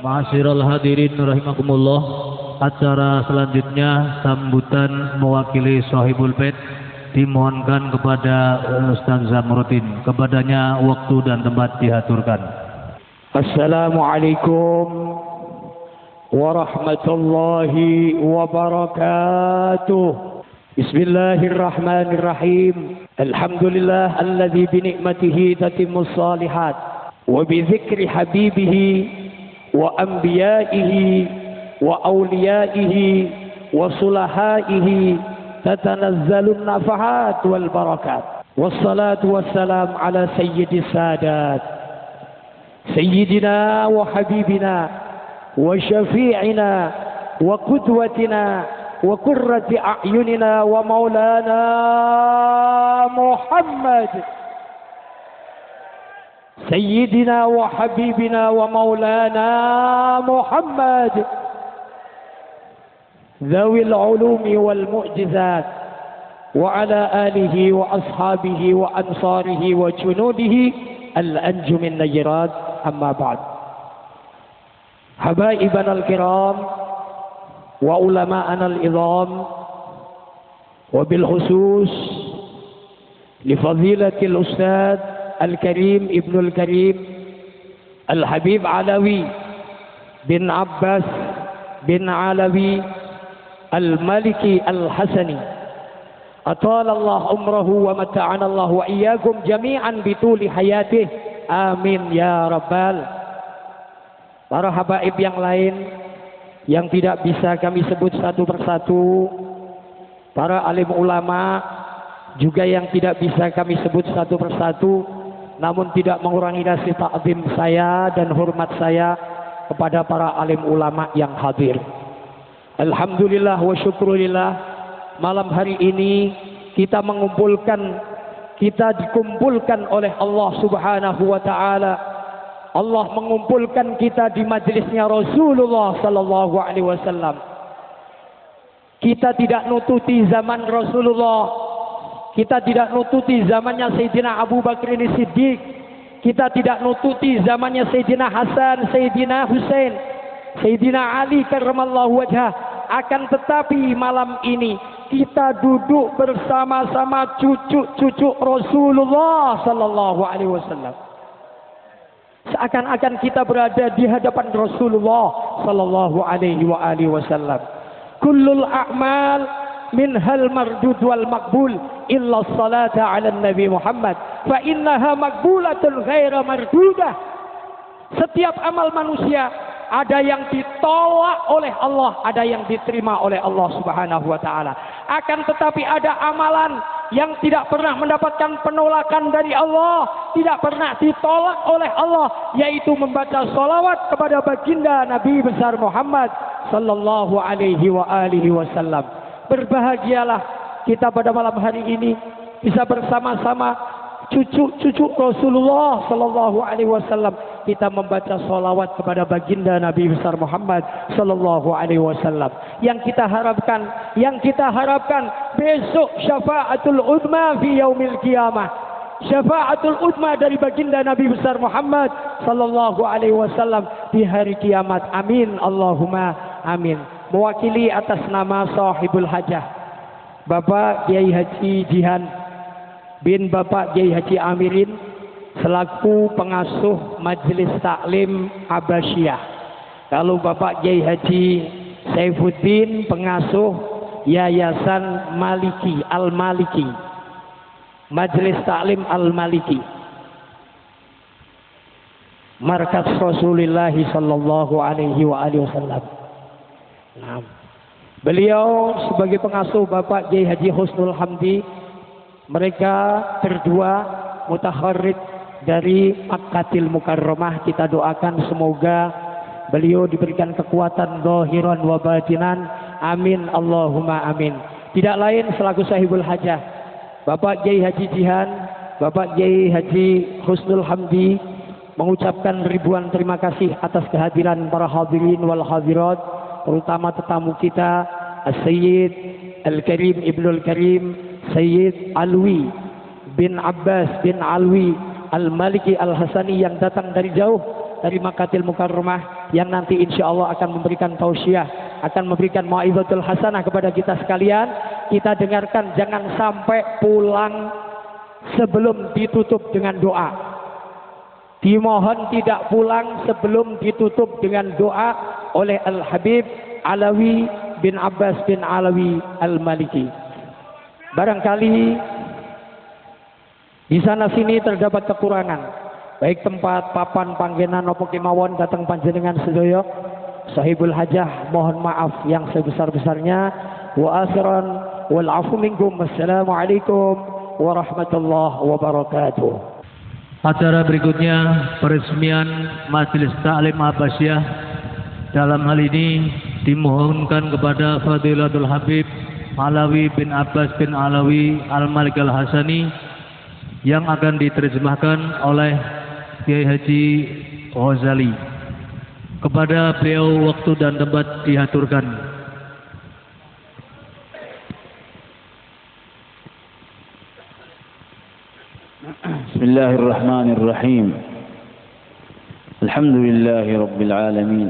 Ma'asyiral hadirin rahimakumullah. Acara selanjutnya sambutan mewakili Shahibul Bait dimohonkan kepada Ustaz Zamruddin. Kepadanya waktu dan tempat diaturkan. Assalamualaikum warahmatullahi wabarakatuh. Bismillahirrahmanirrahim. Alhamdulillah alladzi bi ni'matihi tatimmus shalihat wa bi dzikri habibihi wa anbiyaihi wa awliyaihi wa sulahaihi tatanazzalun nafahat wal barakat. Wassalatu wassalam ala sayyidis sadat sayyidina wa habibina wa syafi'ina wa qudwatina wa qurrati a'yunina wa maulana Muhammad sayyidina wa habibina wa maulana Muhammad dhawil ulumi wal mu'jizat wa ala alihi wa ashabihi wa ansarihi wa junudihi al-anjumin najirat. Amma ba'd. Habaibana al-kiram wa ulama'ana al-idham wa bil khusus li fadilatil ustad al-karim ibnul karim al-habib Alawi bin Abbas bin Alawi al-Maliki al-Hasani atalallahu umrahu wa mata'ana Allah wa iyyakum jami'an bituli hayatih, amin ya rabbal. Para habaib yang lain yang tidak bisa kami sebut satu persatu, para alim ulama juga yang tidak bisa kami sebut satu persatu, namun tidak mengurangi nasi ta'zim saya dan hormat saya kepada para alim ulama yang hadir. Alhamdulillah wa syukurillah, malam hari ini kita dikumpulkan oleh Allah Subhanahu wa taala. Allah mengumpulkan kita di majelisnya Rasulullah sallallahu alaihi wasallam. Kita tidak nututi zaman Rasulullah. Kita tidak nututi zamannya Sayyidina Abu Bakar Siddiq. Kita tidak nututi zamannya Sayyidina Hasan, Sayyidina Husain, Sayyidina Ali karramallahu wajhah. Akan tetapi malam ini kita duduk bersama-sama cucu-cucu Rasulullah sallallahu alaihi wasallam. Seakan-akan kita berada di hadapan Rasulullah sallallahu alaihi wasallam. Kullul a'mal minhal mardud wal maqbul illa salata ala nabi Muhammad fa innaha maqbulatun ghaira mardudah. Setiap amal manusia ada yang ditolak oleh Allah, ada yang diterima oleh Allah Subhanahu wa taala. Akan tetapi ada amalan yang tidak pernah mendapatkan penolakan dari Allah, tidak pernah ditolak oleh Allah, yaitu membaca salawat kepada baginda Nabi besar Muhammad sallallahu alaihi wasallam. Berbahagialah kita pada malam hari ini bisa bersama-sama cucu-cucu Rasulullah sallallahu alaihi wasallam kita membaca salawat kepada baginda Nabi besar Muhammad sallallahu alaihi wasallam. Yang kita harapkan besok syafaatul uzma fi yaumil qiyamah. Syafaatul uzma dari baginda Nabi besar Muhammad sallallahu alaihi wasallam di hari kiamat. Amin Allahumma amin. Mewakili atas nama sahibul hajah Bapak Kiai Haji Jihan bin Bapak Kiai Haji Amirin selaku pengasuh Majelis Taklim Abasyah. Kalau Bapak Kiai Haji Saifuddin pengasuh Yayasan Maliki Al-Maliki, Majelis Taklim Al-Maliki, Markas Rasulullah sallallahu alaihi wasallam. Nah, beliau sebagai pengasuh Bapak Kiai Haji Husnul Hamdi. Mereka berdua mutaharrid dari Makkahil Mukarramah. Kita doakan semoga beliau diberikan kekuatan zahiran wa batinan. Amin Allahumma amin. Tidak lain selaku sahibul hajah Bapak Kiai Haji Jihan, Bapak Kiai Haji Husnul Hamdi mengucapkan ribuan terima kasih atas kehadiran para hadirin wal hadirat, terutama tetamu kita As-Sayyid Al-Karim Ibnul Karim Sayyid Alwi bin Abbas bin Alwi Al-Maliki Al-Hasani yang datang dari jauh dari Makkahil Mukarramah yang nanti insya Allah akan memberikan tausiah, akan memberikan mau'izatul hasanah kepada kita sekalian. Kita dengarkan, jangan sampai pulang sebelum ditutup dengan doa. Dimohon tidak pulang sebelum ditutup dengan doa oleh Al-Habib Alawi bin Abbas bin Alawi Al-Maliki. Barangkali di sana sini terdapat kekurangan, baik tempat papan panggenan opo kemawon datang panjenengan sedaya. Sahibul hajah mohon maaf yang sebesar-besarnya. Wa akhiran wal afu minkum. Wassalamualaikum warahmatullahi wabarakatuh. Acara berikutnya peresmian Majelis Ta'lim Abbasiyah. Dalam hal ini dimohonkan kepada Fadilatul Habib Alawi bin Abbas bin Alawi Al-Malik Al-Hasani yang akan diterjemahkan oleh Kiai Haji Ghazali. Kepada beliau waktu dan tempat diaturkan. Bismillahirrahmanirrahim. Alhamdulillahi Rabbil Alamin.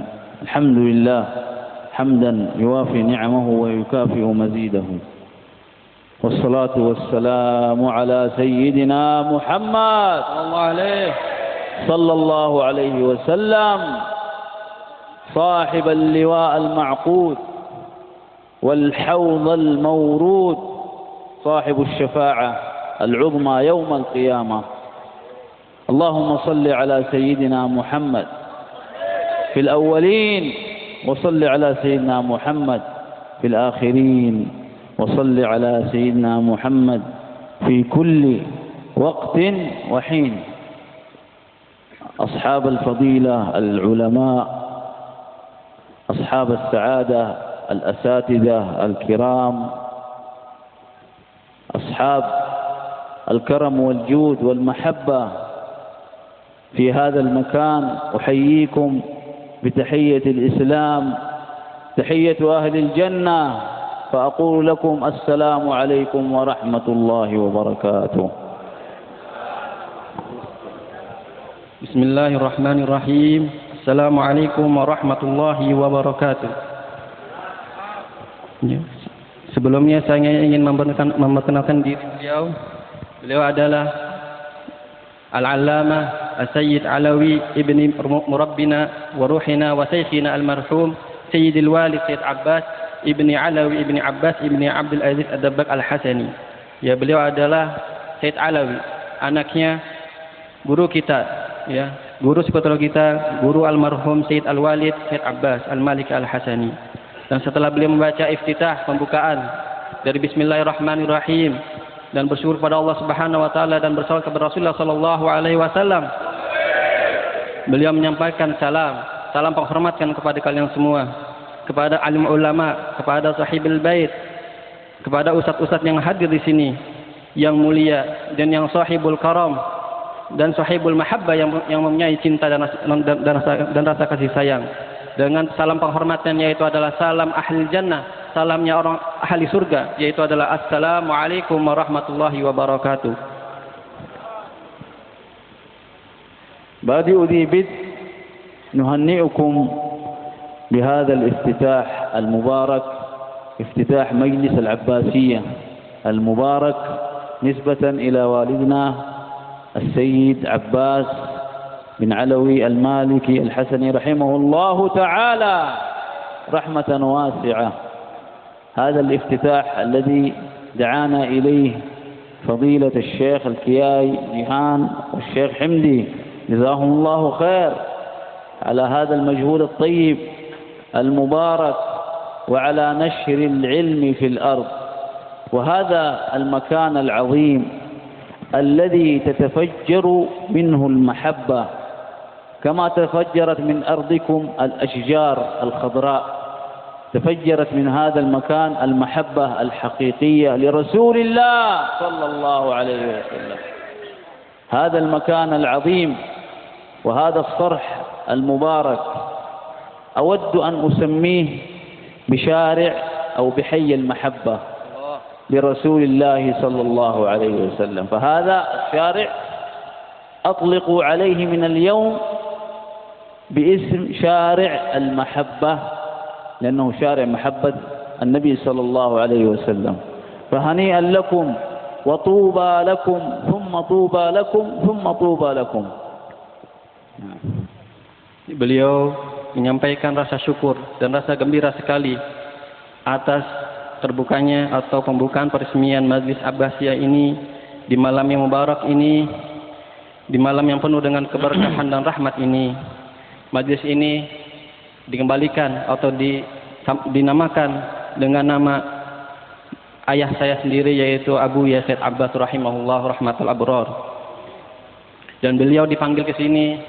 Alhamdulillah hamdan yuwafi ni'amahu wa yukafi'u mazidahu. Wassalatu wassalamu ala sayyidina Muhammad sallallahu alaihi wasallam, صاحب اللواء المعقود والحوض المورود، صاحب الشفاعة العظمى يوم القيامة. اللهم صل على سيدنا محمد في الأولين، وصل على سيدنا محمد في الآخرين، وصل على سيدنا محمد في كل وقت وحين. أصحاب الفضيلة العلماء، أصحاب السعادة الأساتذة الكرام، أصحاب الكرم والجود والمحبة في هذا المكان، أحييكم بتحية الإسلام، تحية أهل الجنة، فأقول لكم السلام عليكم ورحمة الله وبركاته. بسم الله الرحمن الرحيم. Assalamualaikum warahmatullahi wabarakatuh. Sebelumnya saya ingin memperkenalkan diri beliau. Beliau adalah Al-Allamah As-Sayyid Alawi ibni Murabbina wa Ruhina wa Syekhina Al-Marhum Sayyidil Walid Sayyid Abbas ibni Alawi ibni Abbas ibni Abdul Aziz Ad-Dabbaq Al-Hasani. Ya, beliau adalah Sayyid Alawi, anaknya guru kita, ya, guru psikolog kita, guru almarhum Sayyid Al-Walid Sayyid Abbas Al-Malik Al-Hasani. Dan setelah beliau membaca iftitah pembukaan dari Bismillahirrahmanirrahim dan bersyukur kepada Allah Subhanahu wa taala dan bersalawat kepada Rasulullah sallallahu alaihi wasallam, beliau menyampaikan salam penghormatan kepada kalian semua, kepada alim ulama, kepada sahibul bait, kepada ustaz-ustaz yang hadir di sini yang mulia dan yang sahibul karam dan sahibul mahabbah yang mempunyai cinta dan rasa kasih sayang. Dengan salam penghormatan yaitu adalah salam ahli jannah, salamnya orang ahli surga, yaitu adalah assalamualaikum warahmatullahi wabarakatuh. بادئ ذي بدء نهنئكم بهذا الافتتاح المبارك، افتتاح مجلس العباسية المبارك نسبة إلى والدنا السيد عباس بن علوي المالكي الحسني رحمه الله تعالى رحمة واسعة. هذا الافتتاح الذي دعانا إليه فضيلة الشيخ الكياي جيهان والشيخ حمدي جزاهم الله خير على هذا المجهود الطيب المبارك وعلى نشر العلم في الأرض. وهذا المكان العظيم الذي تتفجر منه المحبة كما تفجرت من أرضكم الأشجار الخضراء، تفجرت من هذا المكان المحبة الحقيقية لرسول الله صلى الله عليه وسلم. هذا المكان العظيم وهذا الصرح المبارك أود أن أسميه بشارع أو بحي المحبة لرسول الله صلى الله عليه وسلم. فهذا الشارع أطلقوا عليه من اليوم باسم شارع المحبة، لأنه شارع محبة النبي صلى الله عليه وسلم. فهنيئا لكم وطوبى لكم ثم طوبى لكم ثم طوبى لكم. Beliau menyampaikan rasa syukur dan rasa gembira sekali atas terbukanya atau pembukaan peresmian Majlis Abbasiyah ini di malam yang mubarak ini, di malam yang penuh dengan keberkahan dan rahmat ini. Majlis ini dikembalikan atau dinamakan dengan nama ayah saya sendiri, yaitu Abu Yazid Abbas rahimahullah rahmatul abrar. Dan beliau dipanggil ke sini,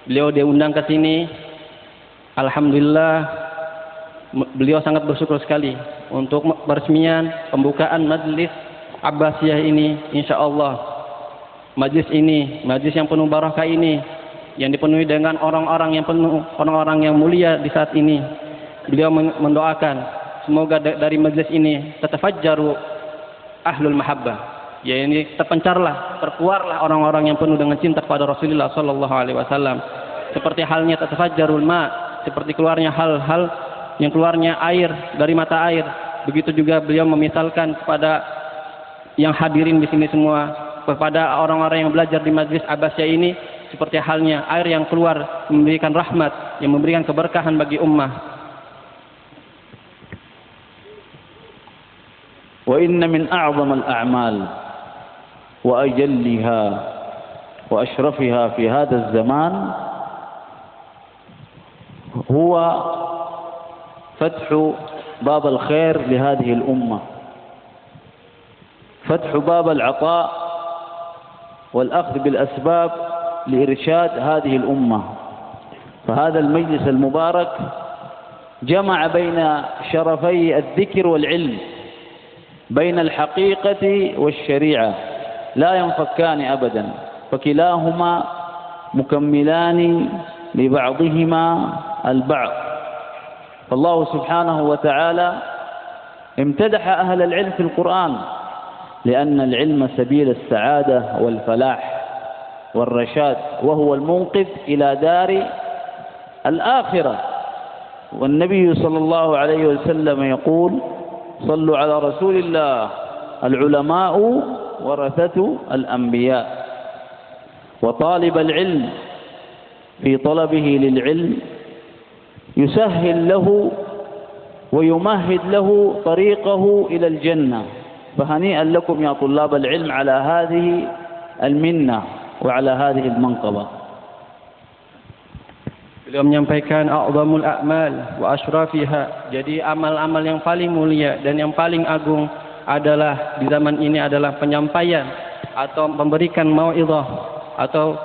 beliau diundang ke sini. Alhamdulillah, beliau sangat bersyukur sekali untuk peresmian pembukaan Majlis Abbasiyah ini. Insyaallah majlis ini, majlis yang penuh barakah ini, yang dipenuhi dengan orang-orang yang mulia di saat ini. Beliau mendoakan semoga dari majlis ini tatafajjaru ahlul mahabbah, yaitu terpencarlah, terkeluarlah orang-orang yang penuh dengan cinta kepada Rasulullah sallallahu alaihi wasallam. Seperti halnya tatafajjarul ma, seperti keluarnya hal-hal yang keluarnya air dari mata air. Begitu juga beliau memisalkan kepada yang hadirin di sini semua, kepada orang-orang yang belajar di Majlis Abbasiyah ini, seperti halnya air yang keluar memberikan rahmat, yang memberikan keberkahan bagi ummah. وإن من أعظم الأعمال وأجلها وأشرفها في هذا الزمان هو فتح باب الخير لهذه الأمة، فتح باب العطاء والأخذ بالأسباب لإرشاد هذه الأمة. فهذا المجلس المبارك جمع بين شرفي الذكر والعلم، بين الحقيقة والشريعة، لا ينفكان أبدا، فكلاهما مكملان لبعضهما البعض. فالله سبحانه وتعالى امتدح أهل العلم في القرآن لأن العلم سبيل السعادة والفلاح والرشاد، وهو المنقذ إلى دار الآخرة. والنبي صلى الله عليه وسلم يقول: صلوا على رسول الله، العلماء ورثة الأنبياء. وطالب العلم في طلبه للعلم يسهل له ويمهد له طريقه إلى الجنة. فهنيئا لكم يا طلاب العلم على هذه المنة وعلى هذه المنقبة. Beliau menyampaikan a'zamul a'mal wa asyrafiha. Jadi amal-amal yang paling mulia dan yang paling agung adalah di zaman ini adalah penyampaian atau memberikan mau'izah atau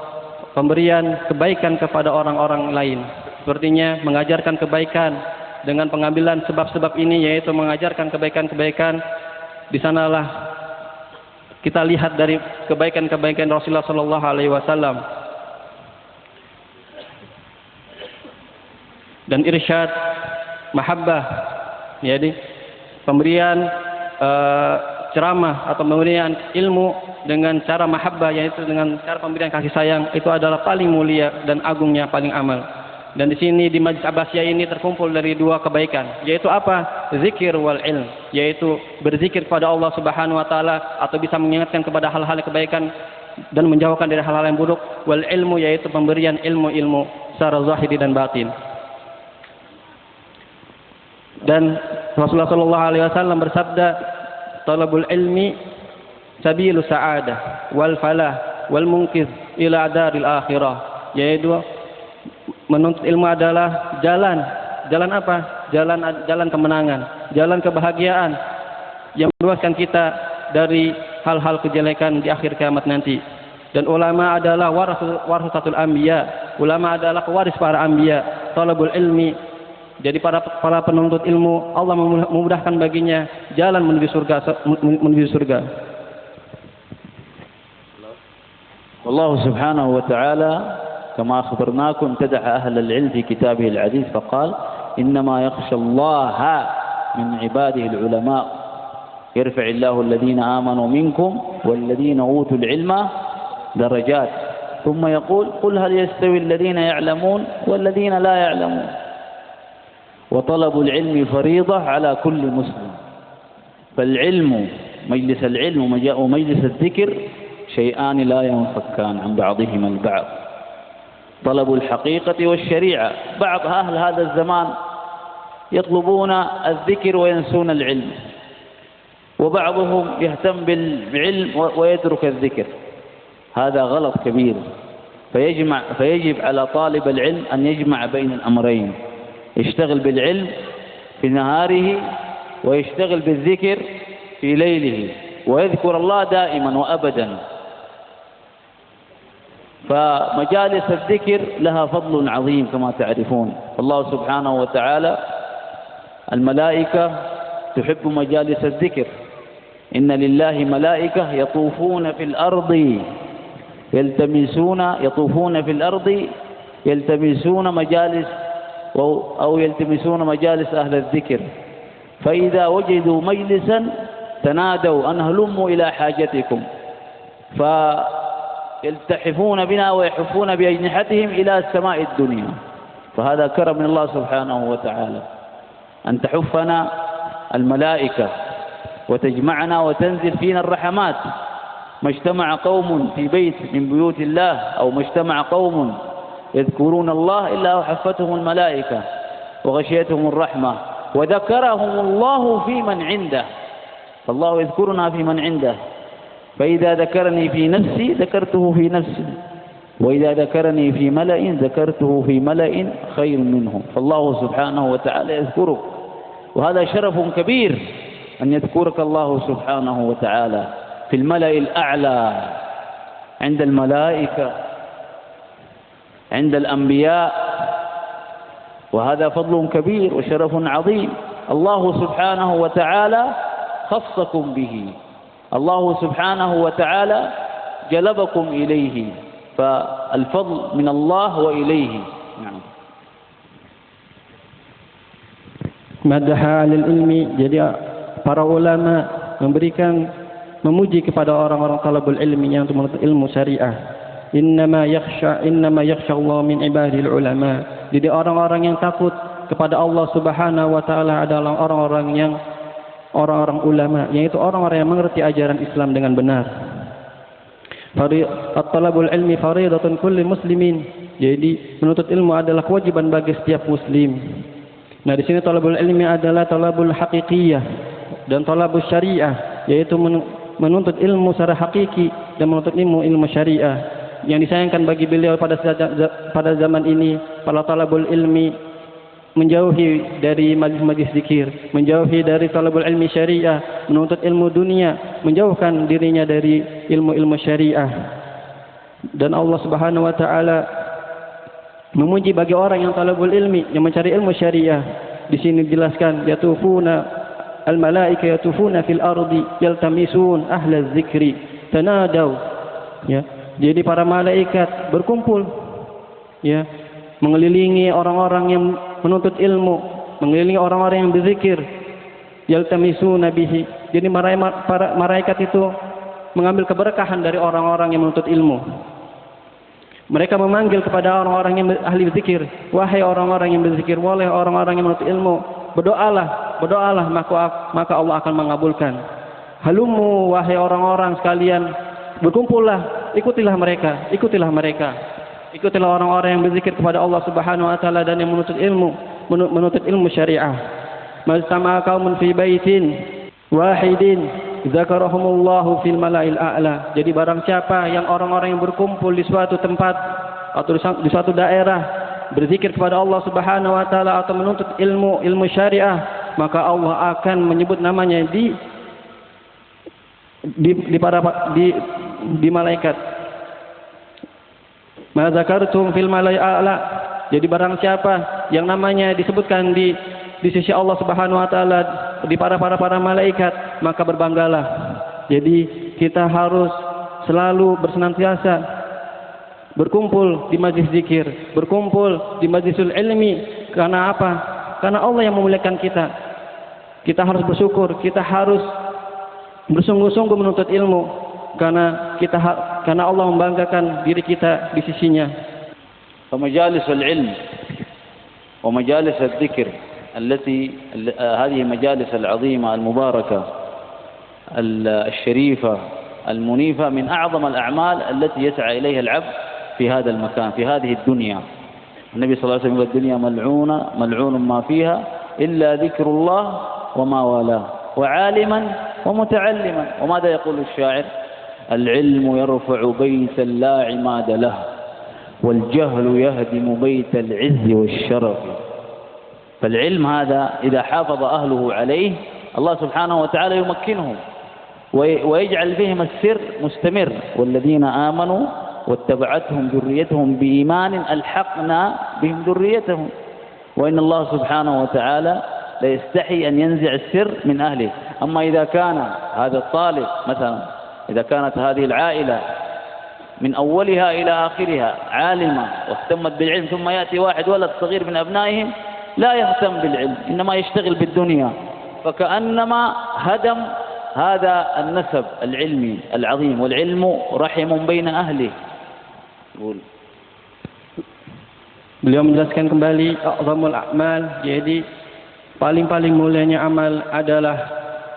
pemberian kebaikan kepada orang-orang lain. Sepertinya mengajarkan kebaikan dengan pengambilan sebab-sebab ini, yaitu mengajarkan kebaikan-kebaikan. Di sanalah kita lihat dari kebaikan-kebaikan Rasulullah sallallahu alaihi wasallam. Dan irsyad mahabbah, jadi pemberian ceramah atau pemberian ilmu dengan cara mahabbah, yaitu dengan cara pemberian kasih sayang, itu adalah paling mulia dan agungnya, paling amal. Dan di sini di Majlis Abbasiyah ini terkumpul dari dua kebaikan, yaitu apa? Zikir wal ilm, yaitu berzikir kepada Allah Subhanahu wa taala atau bisa mengingatkan kepada hal-hal kebaikan dan menjauhkan dari hal-hal yang buruk. Wal ilmu, yaitu pemberian ilmu-ilmu secara zahiri dan batin. Dan Rasulullah sallallahu alaihi wasallam bersabda, talabul ilmi sabilus sa'adah wal falah wal munqiz ila daril akhirah, yaitu menuntut ilmu adalah jalan apa? Jalan kemenangan, jalan kebahagiaan yang membebaskan kita dari hal-hal kejelekan di akhir kiamat nanti. Dan ulama adalah warasatul anbiya, ulama adalah pewaris para anbiya. Talabul ilmi, jadi para penuntut ilmu, Allah memudahkan baginya jalan menuju surga. والله سبحانه وتعالى كما أخبرناكم امتدح أهل العلم في كتابه العزيز فقال: إنما يخشى الله من عباده العلماء يرفع الله الذين آمنوا منكم والذين أوتوا العلم درجات. ثم يقول قل هل يستوي الذين يعلمون والذين لا يعلمون. وطلب العلم فريضة على كل مسلم. فالعلم، مجلس العلم ومجلس الذكر شيئان لا ينفكان عن بعضهما البعض. طلب الحقيقة والشريعة. بعض أهل هذا الزمان يطلبون الذكر وينسون العلم، وبعضهم يهتم بالعلم ويترك الذكر. هذا غلط كبير. فيجب على طالب العلم أن يجمع بين الأمرين، يشتغل بالعلم في نهاره ويشتغل بالذكر في ليله، ويذكر الله دائما وأبدا. فمجالس الذكر لها فضل عظيم كما تعرفون. الله سبحانه وتعالى الملائكة تحب مجالس الذكر. إن لله ملائكة يطوفون في الأرض يلتمسون مجالس أو يلتمسون مجالس أهل الذكر، فإذا وجدوا مجلسا تنادوا أن هلموا إلى حاجتكم، فيلتحفون بنا ويحفون بأجنحتهم إلى السماء الدنيا. فهذا كرم من الله سبحانه وتعالى أن تحفنا الملائكة وتجمعنا وتنزل فينا الرحمات. ما اجتمع قوم في بيت من بيوت الله أو ما اجتمع قوم يذكرون الله إلا وحفتهم الملائكة وغشيتهم الرحمة وذكرهم الله في من عنده. فالله يذكرنا في من عنده. فإذا ذكرني في نفسي ذكرته في نفسي، وإذا ذكرني في ملأ ذكرته في ملأ خير منهم. فالله سبحانه وتعالى يذكرك، وهذا شرف كبير أن يذكرك الله سبحانه وتعالى في الملأ الأعلى عند الملائكة عند الأنبياء، وهذا فضل كبير وشرف عظيم. الله سبحانه وتعالى خصكم به، الله سبحانه وتعالى جلبكم إليه، فالفضل من الله وإليه. نعم. Madha alil ilmi, jadi para ulama memuji kepada orang-orang talabul ilmi yang menuntut ilmu syariah. Innama yakhsha Allah min ibadil ulama. Jadi orang-orang yang takut kepada Allah Subhanahu wa taala adalah orang-orang ulama, yaitu orang-orang yang mengerti ajaran Islam dengan benar. Talabul ilmi fariidatun kulli muslimin. Jadi menuntut ilmu adalah kewajiban bagi setiap muslim. Nah, di sini talabul ilmi adalah talabul haqiqiyah dan talabul syariah, yaitu menuntut ilmu secara hakiki dan menuntut ilmu syariah. Yang disayangkan bagi beliau pada zaman ini, para talabul ilmi menjauhi dari majlis-majlis zikir, menjauhi dari talabul ilmi syariah, menuntut ilmu dunia, menjauhkan dirinya dari ilmu syariah. Dan Allah Subhanahu wa taala memuji bagi orang yang talabul ilmi, yang mencari ilmu syariah. Di sini dijelaskan, yatufuna al-malaika yatufuna fil ardi yaltamisun ahla dzikri tanadaw. Ya, jadi para malaikat berkumpul, ya, mengelilingi orang-orang yang menuntut ilmu, mengelilingi orang-orang yang berzikir, yaltamisuna bihi. Jadi para malaikat itu mengambil keberkahan dari orang-orang yang menuntut ilmu. Mereka memanggil kepada orang-orang yang ahli berzikir, wahai orang-orang yang berzikir, wahai orang-orang yang menuntut ilmu, berdoalah, maka Allah akan mengabulkan. Halumu, wahai orang-orang sekalian, berkumpullah, ikutilah mereka. Ikutilah orang-orang yang berzikir kepada Allah Subhanahu wa taala dan yang menuntut ilmu syariah. Majtama'a qaumun fi baitin wahidin zakarahumullahu fil mala'il a'la. Jadi barang siapa yang orang-orang yang berkumpul di suatu tempat atau di suatu daerah berzikir kepada Allah Subhanahu wa taala atau menuntut ilmu syariah, maka Allah akan menyebut namanya di malaikat. Ma zakartum fil mala'il a'la. Jadi barang siapa yang namanya disebutkan di sisi Allah Subhanahu wa taala di para malaikat, maka berbanggalah. Jadi kita harus selalu bersenantiasa berkumpul di majlis zikir, berkumpul di majlisul ilmi. Karena apa? Karena Allah yang memuliakan kita. Kita harus bersyukur, kita harus bersungguh-sungguh menuntut ilmu, karena kita karena Allah membanggakan diri kita di sisinya. فمجالس العلم ومجالس الذكر هذه مجالس العظيمة المباركة الشريفة المنيفة من أعظم الأعمال التي يسعى إليها العبد في هذا المكان في هذه الدنيا. النبي صلى الله عليه وسلم يقول الدنيا ملعونة ملعون ما فيها إلا ذكر الله وما والاه وعالما ومتعلما. وماذا يقول الشاعر؟ العلم يرفع بيتا لا عماد له والجهل يهدم بيت العز والشرف. فالعلم هذا إذا حافظ أهله عليه الله سبحانه وتعالى يمكنهم ويجعل فيهم السر مستمر. والذين آمنوا واتبعتهم ذريتهم بإيمان ألحقنا بهم ذريتهم. وإن الله سبحانه وتعالى لا يستحي أن ينزع السر من أهله. أما إذا كان هذا الطالب مثلا إذا كانت هذه العائلة من أولها إلى آخرها عالمة واهتمت بالعلم ثم يأتي واحد ولد صغير من أبنائهم لا يهتم بالعلم إنما يشتغل بالدنيا فكأنما هدم هذا النسب العلمي العظيم. والعلم رحم بين أهله. Beliau menjelaskan kembali a'zamul a'mal, jadi paling-paling mulianya amal adalah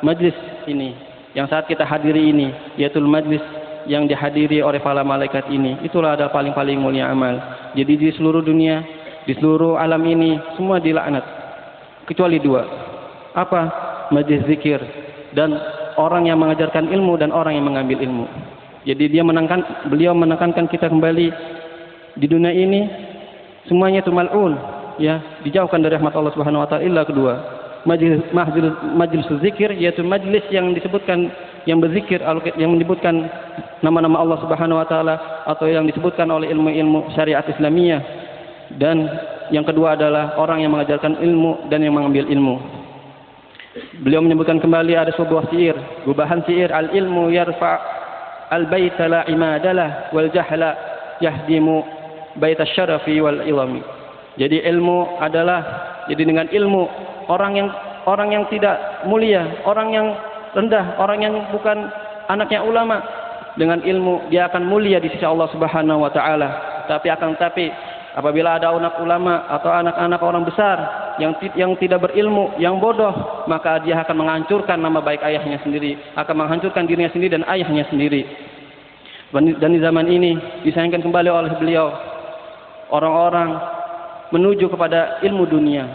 majlis ini yang saat kita hadiri ini, yaitu majlis yang dihadiri oleh para malaikat ini. Itulah adalah paling-paling mulia amal. Jadi di seluruh dunia, di seluruh alam ini semua dilaknat kecuali dua. Apa? Majlis zikir dan orang yang mengajarkan ilmu dan orang yang mengambil ilmu. Jadi beliau menekankan kita kembali di dunia ini semuanya itu mal'un, ya, dijauhkan dari rahmat Allah Subhanahu wa taala illa kedua. Majlis zikir yaitu majlis yang disebutkan yang berzikir yang menyebutkan nama-nama Allah Subhanahu wa taala atau yang disebutkan oleh ilmu-ilmu syariat Islamiyah. Dan yang kedua adalah orang yang mengajarkan ilmu dan yang mengambil ilmu. Beliau menyebutkan kembali ada sebuah syair, gubahan syair, al-ilmu yarfa' al-baita la imadalah wal jahla yahdimu bait asy-syarafi wal ilmi. Jadi ilmu adalah, jadi dengan ilmu orang yang tidak mulia, orang yang rendah, orang yang bukan anaknya ulama, dengan ilmu dia akan mulia di sisi Allah Subhanahu wa taala. Tapi apabila ada anak ulama atau anak-anak orang besar yang tidak berilmu, yang bodoh, maka dia akan menghancurkan nama baik ayahnya sendiri, akan menghancurkan dirinya sendiri dan ayahnya sendiri. Dan di zaman ini disayangkan kembali oleh beliau orang-orang menuju kepada ilmu dunia,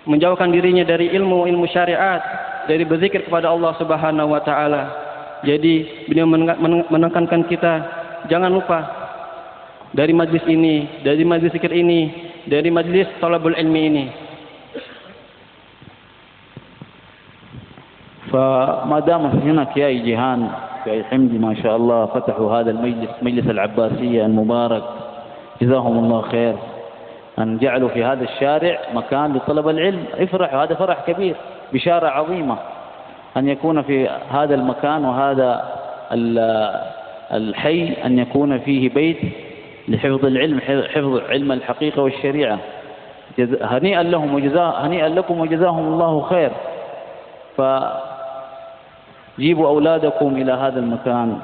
menjauhkan dirinya dari ilmu syariat, dari berzikir kepada Allah Subhanahu wa taala. Jadi beliau menekankan kita jangan lupa dari majlis ini, dari majlis zikir ini, dari majlis talabul ilmi ini. فما دام هناك يا جيهان يا حمدي ما شاء الله فتحوا هذا المجلس مجلس العباسية المبارك جزاهم الله خير أن جعلوا في هذا الشارع مكان لطلب العلم. افرحوا، هذا فرح كبير، بشارة عظيمة أن يكون في هذا المكان وهذا الحي أن يكون فيه بيت لحفظ العلم، حفظ علم الحقيقة والشريعة. هنيئا لهم هنيئا لكم وجزاهم الله خير. فجيبوا أولادكم إلى هذا المكان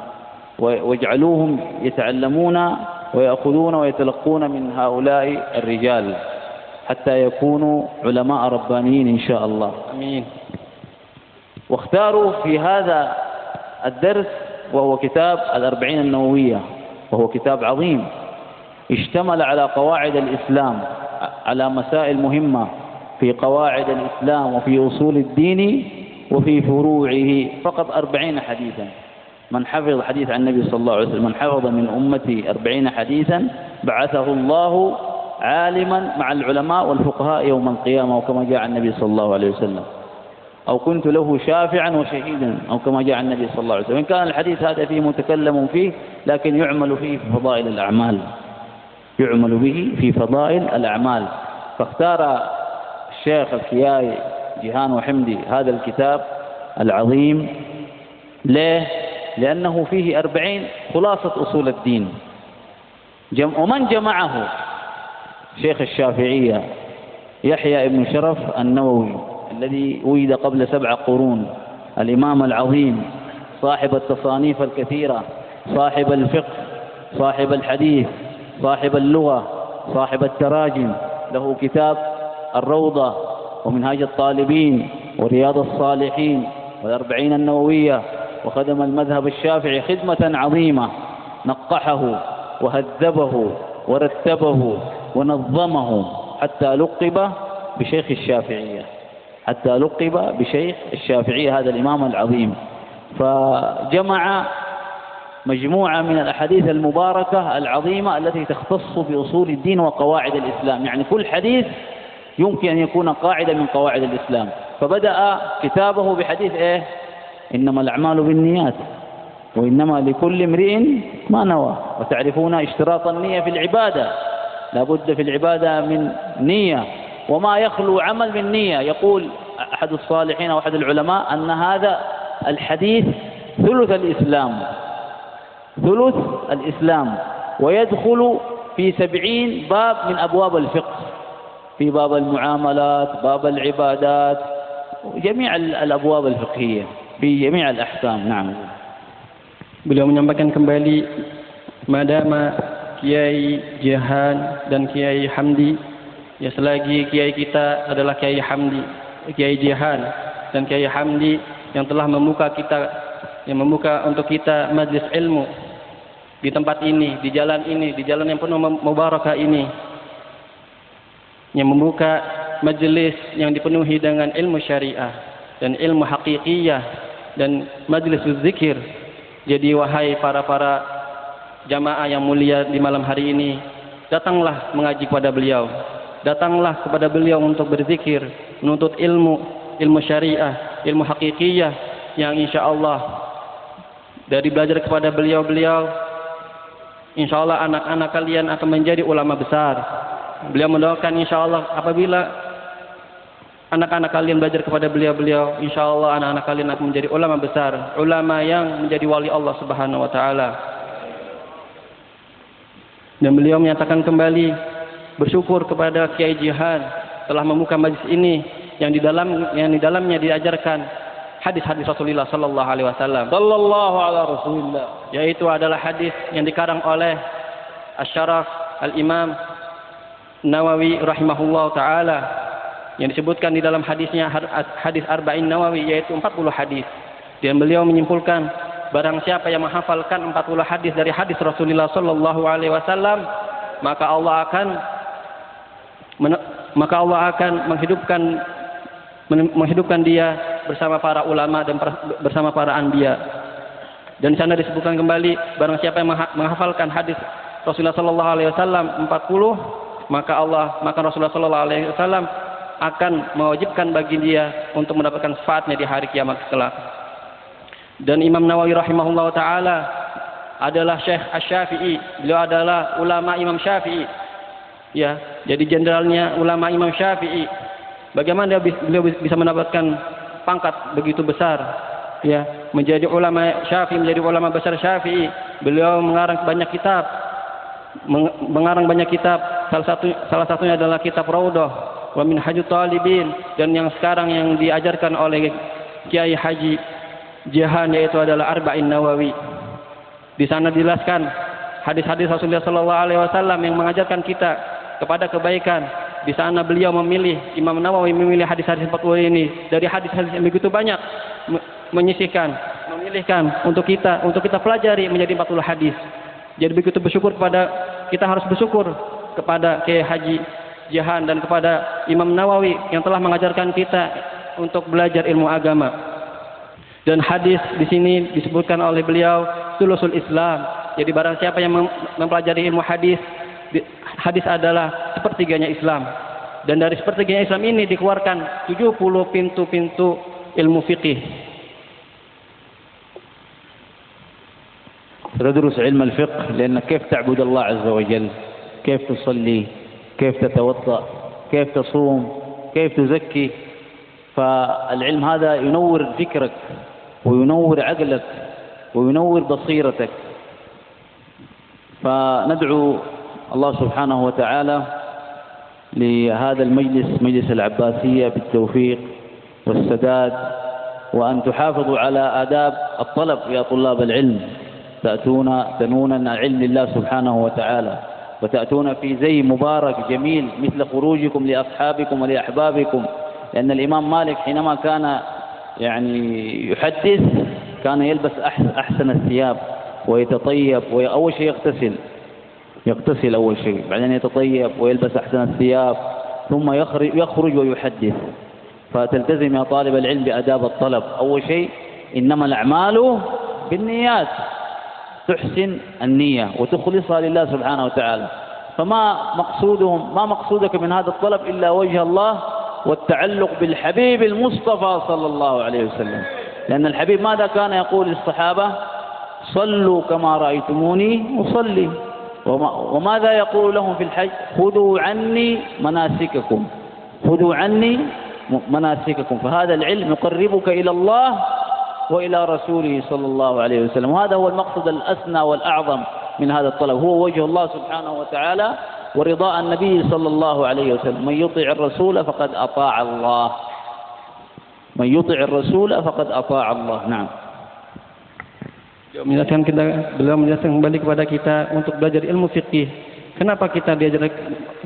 واجعلوهم يتعلمون ويأخذون ويتلقون من هؤلاء الرجال حتى يكونوا علماء ربانيين إن شاء الله. آمين. واختاروا في هذا الدرس وهو كتاب الأربعين النووية، وهو كتاب عظيم اشتمل على قواعد الإسلام، على مسائل مهمة في قواعد الإسلام وفي أصول الدين وفي فروعه. فقط 40 حديثا. من حفظ حديث عن النبي صلى الله عليه وسلم، من حفظ من أمتي 40 حديثا بعثه الله عالما مع العلماء والفقهاء يوم القيامة، وكما جاء النبي صلى الله عليه وسلم، أو كنت له شافعا وشهيدا، أو كما جاء النبي صلى الله عليه وسلم. إن كان الحديث هذا فيه متكلم فيه لكن يعمل فيه في فضائل الأعمال، يعمل به في فضائل الأعمال. فاختار الشيخ الكياي جيهان وحمدي هذا الكتاب العظيم. ليه؟ لأنه فيه 40 خلاصة أصول الدين. ومن جمعه شيخ الشافعية يحيى بن شرف النووي الذي ولد قبل 7 قرون، الإمام العظيم صاحب التصانيف الكثيرة صاحب الفقه، صاحب الحديث، صاحب اللغة، صاحب التراجم، له كتاب الروضة ومنهاج الطالبين ورياض الصالحين والأربعين النووية، وخدم المذهب الشافعي خدمة عظيمة، نقحه وهذبه ورتبه ونظمه حتى لقب بشيخ الشافعية، حتى لقب بشيخ الشافعية هذا الإمام العظيم. فجمع مجموعة من الأحاديث المباركة العظيمة التي تختص بأصول الدين وقواعد الإسلام، يعني كل حديث يمكن أن يكون قاعدة من قواعد الإسلام. فبدأ كتابه بحديث إنما الأعمال بالنيات وإنما لكل امرئ ما نوى، وتعرفون اشتراط النية في العبادة، لا بد في العبادة من نية، وما يخلو عمل من نية. يقول أحد الصالحين أو أحد العلماء أن هذا الحديث ثلث الإسلام، ثلث الإسلام، ويدخل في 70 باب من أبواب الفقه، في باب المعاملات، باب العبادات، جميع الأبواب الفقهية في جميع الأحكام. نعم. Beliau menyampaikan kembali, madama Kiai Jihan dan Kiai Hamdi, ya selagi Kiai kita adalah Kiai Hamdi, Kiai Jihan dan Kiai Hamdi yang telah membuka kita, yang membuka untuk kita majlis ilmu di tempat ini, di jalan yang penuh mubarakah ini, yang membuka majlis yang dipenuhi dengan ilmu syariah dan ilmu hakikiyah dan majlis zikir. Jadi wahai para jamaah yang mulia di malam hari ini, datanglah mengaji kepada beliau, datanglah kepada beliau untuk berzikir, menuntut ilmu syariah, ilmu hakikiyah yang insya Allah dari belajar kepada beliau, insya Allah anak-anak kalian akan menjadi ulama besar. Beliau mendoakan insya Allah apabila anak-anak kalian belajar kepada beliau, insya Allah anak-anak kalian akan menjadi ulama besar, ulama yang menjadi wali Allah Subhanahu wa Ta'ala. Dan beliau menyatakan kembali bersyukur kepada Kiai Jihan telah membuka majlis ini yang di dalamnya diajarkan hadis-hadis Rasulullah sallallahu alaihi wasallam. Sallallahu ala Rasulillah. Yaitu adalah hadis yang dikarang oleh Asy-Syaraf Al-Imam Nawawi rahimahullah taala, yang disebutkan di dalam hadisnya hadis Arba'in Nawawi, yaitu 40 hadis. Dan beliau menyimpulkan, barang siapa yang menghafalkan 40 hadis dari hadis Rasulullah sallallahu alaihi wasallam, maka Allah akan menghidupkan dia bersama para ulama dan bersama para anbiya. Dan di sana disebutkan kembali, barang siapa yang menghafalkan hadis Rasulullah sallallahu alaihi wasallam 40, maka Rasulullah sallallahu alaihi wasallam akan mewajibkan bagi dia untuk mendapatkan syafaatnya di hari kiamat kelak. Dan Imam Nawawi rahimahullah taala adalah Syekh Asy-Syafi'i, beliau adalah ulama Imam Syafi'i, ya, jadi jenderalnya ulama Imam Syafi'i. Bagaimana beliau bisa mendapatkan pangkat begitu besar, ya, menjadi ulama Syafi'i, menjadi ulama besar Syafi'i? Beliau mengarang banyak kitab, salah satunya adalah kitab Raudhah wa Minhajut Talibin, dan yang sekarang yang diajarkan oleh Kiai Haji Jihan yaitu adalah Arba'in Nawawi. Di sana dijelaskan hadis-hadis Rasulullah sallallahu alaihi wasallam yang mengajarkan kita kepada kebaikan. Di sana beliau Imam Nawawi memilih hadis-hadis 40 ini dari hadis-hadis yang begitu banyak, memilihkan untuk kita pelajari menjadi 40 hadis. Jadi begitu kita harus bersyukur kepada Kiai Haji Jihan dan kepada Imam Nawawi yang telah mengajarkan kita untuk belajar ilmu agama. Dan hadis di sini disebutkan oleh beliau sulusul Islam. Jadi barang siapa yang mempelajari ilmu hadis adalah sepertiganya Islam. Dan dari sepertiganya Islam ini dikeluarkan 70 pintu-pintu ilmu fikih. تدرس علم الفقه لأنك كيف تعبد الله عز وجل، كيف تصلي، كيف تتوضأ، كيف تصوم، كيف تزكي. فالعلم هذا ينور فكرك وينور عقلك وينور بصيرتك. فندعو الله سبحانه وتعالى لهذا المجلس، مجلس العباسية، بالتوفيق والسداد، وأن تحافظوا على آداب الطلب يا طلاب العلم، تنون عن علم الله سبحانه وتعالى، وتأتون في زي مبارك جميل مثل خروجكم لأصحابكم ولأحبابكم. لأن الإمام مالك حينما كان يعني يحدث كان يلبس أحسن الثياب ويتطيب، وأول شيء يغتسل أول شيء، بعدين يتطيب ويلبس أحسن الثياب، ثم يخرج ويحدث. فتلتزم يا طالب العلم بآداب الطلب. أول شيء إنما الأعمال بالنيات، تحسن النية وتخلصها لله سبحانه وتعالى. فما مقصودك من هذا الطلب إلا وجه الله والتعلق بالحبيب المصطفى صلى الله عليه وسلم. لأن الحبيب ماذا كان يقول للصحابة؟ صلوا كما رأيتموني أصلي. وماذا يقول لهم في الحج؟ خذوا عني مناسككم، خذوا عني مناسككم. فهذا العلم يقربك إلى الله وإلى رسوله صلى الله عليه وسلم. وهذا هو المقصد الأسنى والأعظم من هذا الطلب، هو وجه الله سبحانه وتعالى ورضاء النبي صلى الله عليه وسلم. من يطع الرسول فقد أطاع الله، من يطع الرسول فقد أطاع الله. نعم. Beliau menjelaskan kembali kepada kita untuk belajar ilmu fikih. Kenapa kita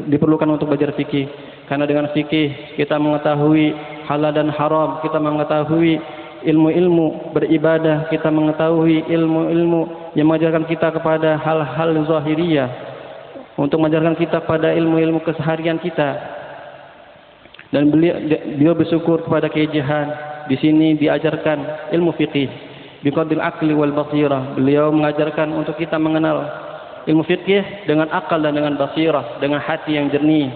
diperlukan untuk belajar fikih? Karena dengan fikih kita mengetahui halal dan haram, kita mengetahui ilmu-ilmu beribadah, kita mengetahui ilmu-ilmu yang mengajarkan kita kepada hal-hal zahiriyah, untuk mengajarkan kita pada ilmu-ilmu keseharian kita. Dan beliau bersyukur kepada kejihan. Di sini diajarkan ilmu fikih biqadril aqli wal basirah. Beliau mengajarkan untuk kita mengenal ilmu fikih dengan akal dan dengan basirah, dengan hati yang jernih.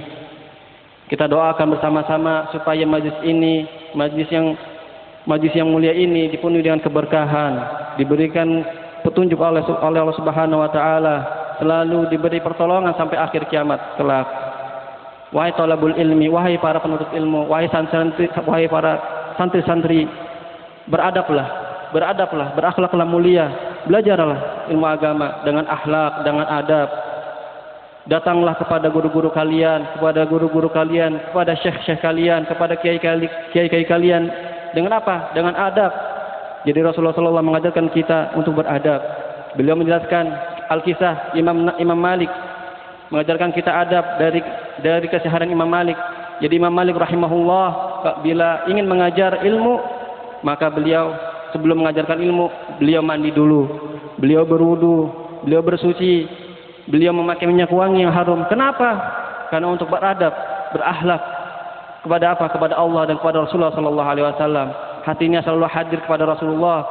Kita doakan bersama-sama supaya majlis ini, majlis yang mulia ini dipenuhi dengan keberkahan, diberikan petunjuk oleh Allah Subhanahu wa taala, selalu diberi pertolongan sampai akhir kiamat kelak. Wahai talabul ilmi, wahai para penuntut ilmu, wahai para santri-santri, beradablah, berakhlaklah mulia, belajarlah ilmu agama dengan akhlak, dengan adab. Datanglah kepada guru-guru kalian, kepada syekh-syekh kalian, kepada kiai-kiai kalian. Dengan apa? Dengan adab. Jadi Rasulullah SAW mengajarkan kita untuk beradab. Beliau menjelaskan Al-Kisah Imam Malik, mengajarkan kita adab dari keseharian Imam Malik. Jadi Imam Malik rahimahullah bila ingin mengajar ilmu, maka beliau sebelum mengajarkan ilmu, beliau mandi dulu, beliau berwudu, beliau bersuci, beliau memakai minyak wangi yang harum. Kenapa? Karena untuk beradab, berakhlak kepada apa? Kepada Allah dan kepada Rasulullah sallallahu alaihi wasallam. Hatinya selalu hadir kepada Rasulullah,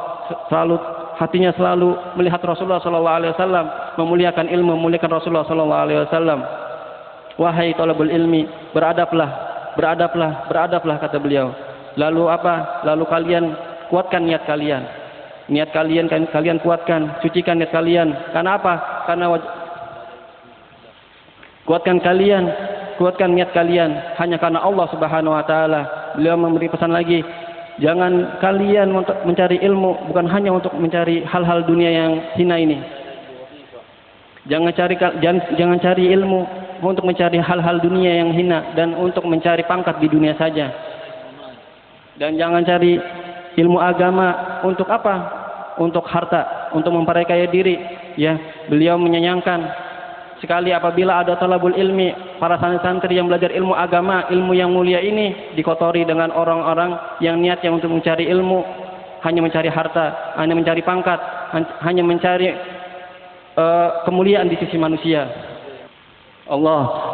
hatinya selalu melihat Rasulullah sallallahu alaihi wasallam, memuliakan ilmu, memuliakan Rasulullah sallallahu alaihi wasallam. Wahai talabul ilmi, beradablah kata beliau. Lalu apa? Lalu kalian kuatkan niat kalian. Niat kalian kuatkan, sucikan niat kalian. Karena apa? Karena kuatkan niat kalian hanya karena Allah Subhanahu wa taala. Beliau memberi pesan lagi, jangan kalian mencari ilmu bukan hanya untuk mencari hal-hal dunia yang hina ini. Jangan cari ilmu untuk mencari hal-hal dunia yang hina dan untuk mencari pangkat di dunia saja. Dan jangan cari ilmu agama untuk apa? Untuk harta, untuk memperkaya diri. Ya, beliau menyayangkan sekali apabila ada talabul ilmi, para santri yang belajar ilmu agama, ilmu yang mulia ini dikotori dengan orang-orang yang niatnya untuk mencari ilmu, hanya mencari harta, hanya mencari pangkat, hanya mencari kemuliaan di sisi manusia.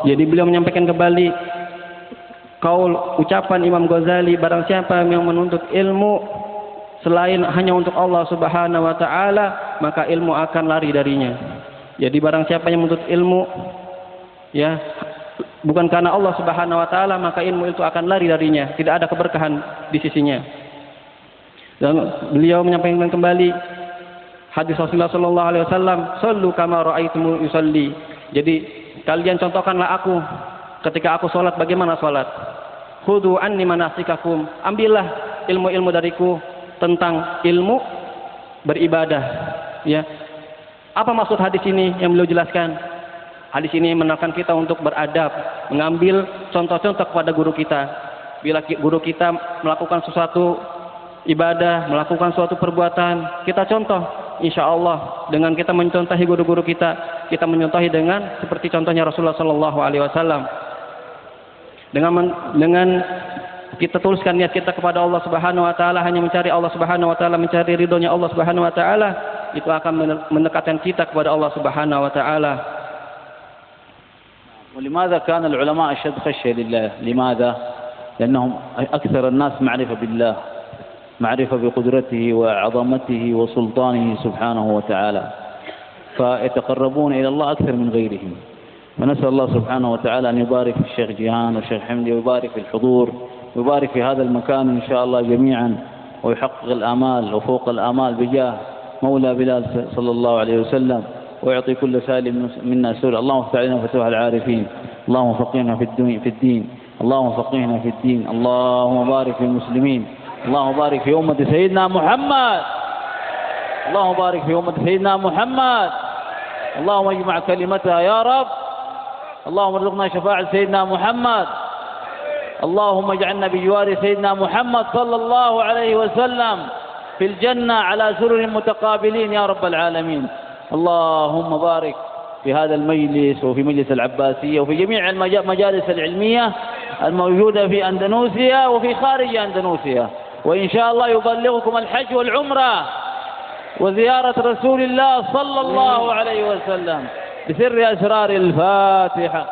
Jadi beliau menyampaikan kembali ucapan Imam Ghazali, barang siapa yang menuntut ilmu selain hanya untuk Allah Subhanahu wa taala, maka ilmu akan lari darinya. Jadi barang siapa yang menuntut ilmu ya bukan karena Allah Subhanahu wa taala, maka ilmu itu akan lari darinya, tidak ada keberkahan di sisinya. Dan beliau menyampaikan kembali hadis Rasulullah sallallahu alaihi wasallam, "Shallu kama ra'aitumuni usalli." Jadi kalian contohkanlah aku ketika aku salat bagaimana salat. Khudhu anni manasikakum. Ambillah ilmu-ilmu dariku tentang ilmu beribadah. Ya. Apa maksud hadis ini yang beliau jelaskan? Hadis ini menekankan kita untuk beradab, mengambil contoh-contoh kepada guru kita. Bila guru kita melakukan sesuatu ibadah, melakukan suatu perbuatan, kita contoh insya Allah dengan kita mencontohi guru-guru kita, kita mencontohi dengan seperti contohnya Rasulullah Sallallahu Alaihi Wasallam. Dengan kita tuliskan niat kita kepada Allah Subhanahu Wa Taala, hanya mencari Allah Subhanahu Wa Taala, mencari ridhonya Allah Subhanahu Wa Taala, itu akan mendekatkan kita kepada Allah Subhanahu Wa Taala. ولماذا كان العلماء أشد خشية لله؟ لماذا؟ لأنهم أكثر الناس معرفة بالله، معرفة بقدرته وعظمته وسلطانه سبحانه وتعالى، فيتقربون إلى الله أكثر من غيرهم. ونسأل الله سبحانه وتعالى أن يبارك في الشيخ جيهان والشيخ حمدي، ويبارك في الحضور، ويبارك في هذا المكان إن شاء الله جميعا، ويحقق الآمال وفوق الآمال بجاه مولى بلال صلى الله عليه وسلم، ويعطي كل سالم منا سؤال. اللهم افتح علينا فتوح العارفين، اللهم فقهنا في الدين، اللهم فقهنا في الدين، اللهم بارك في المسلمين، اللهم بارك في أمة سيدنا محمد، اللهم بارك في أمة سيدنا محمد، اللهم اجمع كلمتها يا رب، اللهم ارزقنا شفاعة سيدنا محمد، اللهم اجعلنا بجوار سيدنا محمد صلى الله عليه وسلم في الجنة على سرر متقابلين يا رب العالمين. اللهم بارك في هذا المجلس وفي مجلس العباسية وفي جميع المجالس العلمية الموجودة في أندونيسيا وفي خارج أندونيسيا، وإن شاء الله يبلغكم الحج والعمرة وزيارة رسول الله صلى الله عليه وسلم بسر أسرار الفاتحة.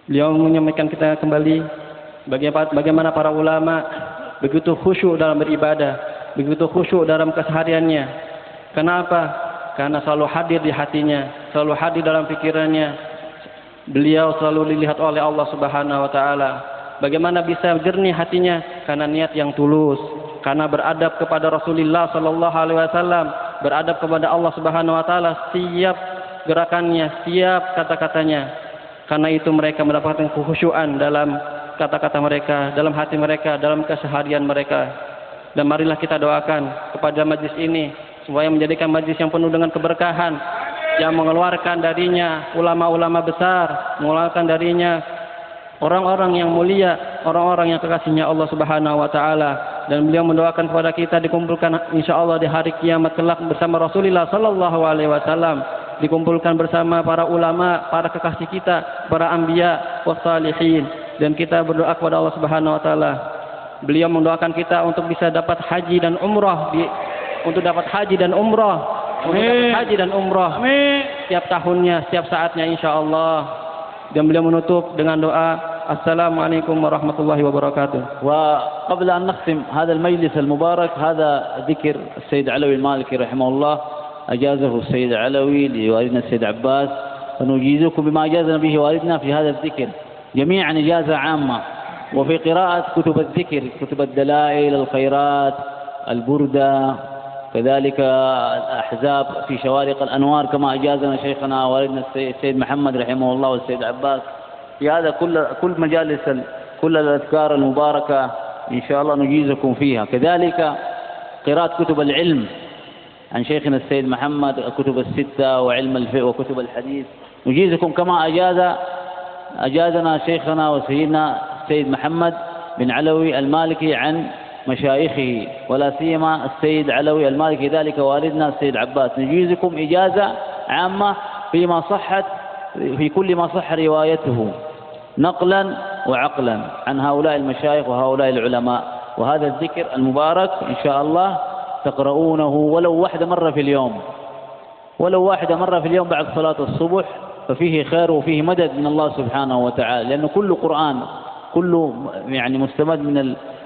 Beliau menyampaikan kita kembali bagaimana para ulama begitu khusyuk dalam beribadah, begitu khusyuk dalam kesehariannya. Kenapa? Karena selalu hadir di hatinya, selalu hadir dalam pikirannya. Beliau selalu dilihat oleh Allah Subhanahu Wa Taala. Bagaimana bisa jernih hatinya? Karena niat yang tulus, karena beradab kepada Rasulullah Sallallahu Alaihi Wasallam, beradab kepada Allah Subhanahu Wa Taala, siap gerakannya, siap kata-katanya. Karena itu mereka mendapatkan kekhusyuan dalam kata-kata mereka, dalam hati mereka, dalam keseharian mereka. Dan marilah kita doakan kepada majlis ini supaya menjadikan majlis yang penuh dengan keberkahan, yang mengeluarkan darinya ulama-ulama besar, mengeluarkan darinya orang-orang yang mulia, orang-orang yang kekasihnya Allah Subhanahu Wa Taala. Dan beliau mendoakan kepada kita dikumpulkan insyaallah di hari kiamat kelak bersama Rasulullah Sallallahu Alaihi Wasallam, dikumpulkan bersama para ulama, para kekasih kita, para anbiya wassalihin. Dan kita berdoa kepada Allah Subhanahu Wa Taala. Beliau mendoakan kita untuk bisa dapat haji dan umrah, untuk dapat haji dan umrah, untuk dapat haji dan umrah setiap tahunnya, setiap saatnya insyaallah. Dan beliau menutup dengan doa, Assalamualaikum warahmatullahi wabarakatuh. وقبل أن نختم هذا المجلس المبارك، هذا ذكر السيد علوي المالكي رحمه الله أجازه السيد علوي لوالدنا السيد عباس، ونجيزكم بما أجازنا به والدنا في هذا الذكر جميعا إجازة عامة، وفي قراءة كتب الذكر، كتب الدلائل، الخيرات، البردة، كذلك الأحزاب في شوارق الأنوار كما أجازنا شيخنا والدنا السيد محمد رحمه الله والسيد عباس. في هذا كل مجالس كل الأذكار المباركة إن شاء الله نجيزكم فيها. كذلك قراءة كتب العلم عن شيخنا السيد محمد، كتب الستة وعلم الفقه وكتب الحديث، نجيزكم كما أجازنا شيخنا وسيدنا السيد محمد بن علوي المالكي عن مشايخه، ولا سيما السيد علوي المالكي ذلك والدنا السيد عباس. نجيزكم إجازة عامة فيما صحت، في كل ما صح روايته نقلا وعقلا عن هؤلاء المشايخ وهؤلاء العلماء. وهذا الذكر المبارك إن شاء الله تقرؤونه ولو واحدة مرة في اليوم، ولو واحدة مرة في اليوم بعد صلاة الصبح، ففيه خير وفيه مدد من الله سبحانه وتعالى، لأنه كل قرآن كله يعني مستمد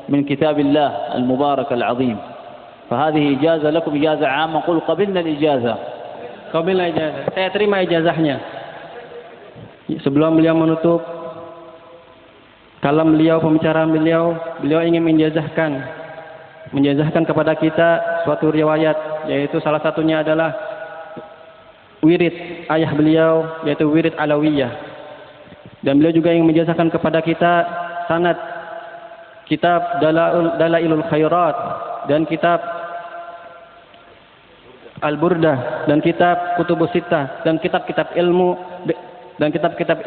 من كتاب الله المبارك العظيم. فهذه إجازة لكم، إجازة عامة. قل قبلنا الإجازة. Qabilna ijazah. Saya terima ijazahnya. Sebelum beliau menutup kalam beliau, pembicaraan beliau ingin menjazahkan kepada kita suatu riwayat, yaitu salah satunya adalah wirid ayah beliau, yaitu wirid Alawiyah. Dan beliau juga ingin menjazahkan kepada kita sanad kitab Dalailul Khairat dan kitab Al-Burdah dan kitab Kutubus Sittah dan kitab-kitab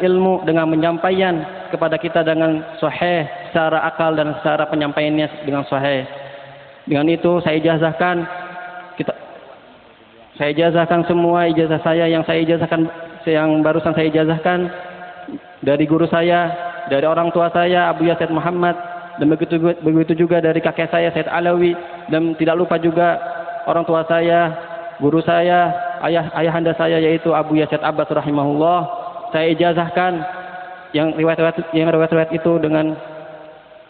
ilmu dengan menyampaikan kepada kita dengan sahih secara akal dan secara penyampaiannya dengan sahih. Dengan itu saya ijazahkan semua ijazah saya yang barusan saya ijazahkan dari guru saya, dari orang tua saya Abu Said Muhammad, dan begitu juga dari kakek saya Said Alawi, dan tidak lupa juga orang tua saya, guru saya, ayahanda saya yaitu Abu Said Abbas rahimahullah. Saya ijazahkan yang riwayat-riwayat itu dengan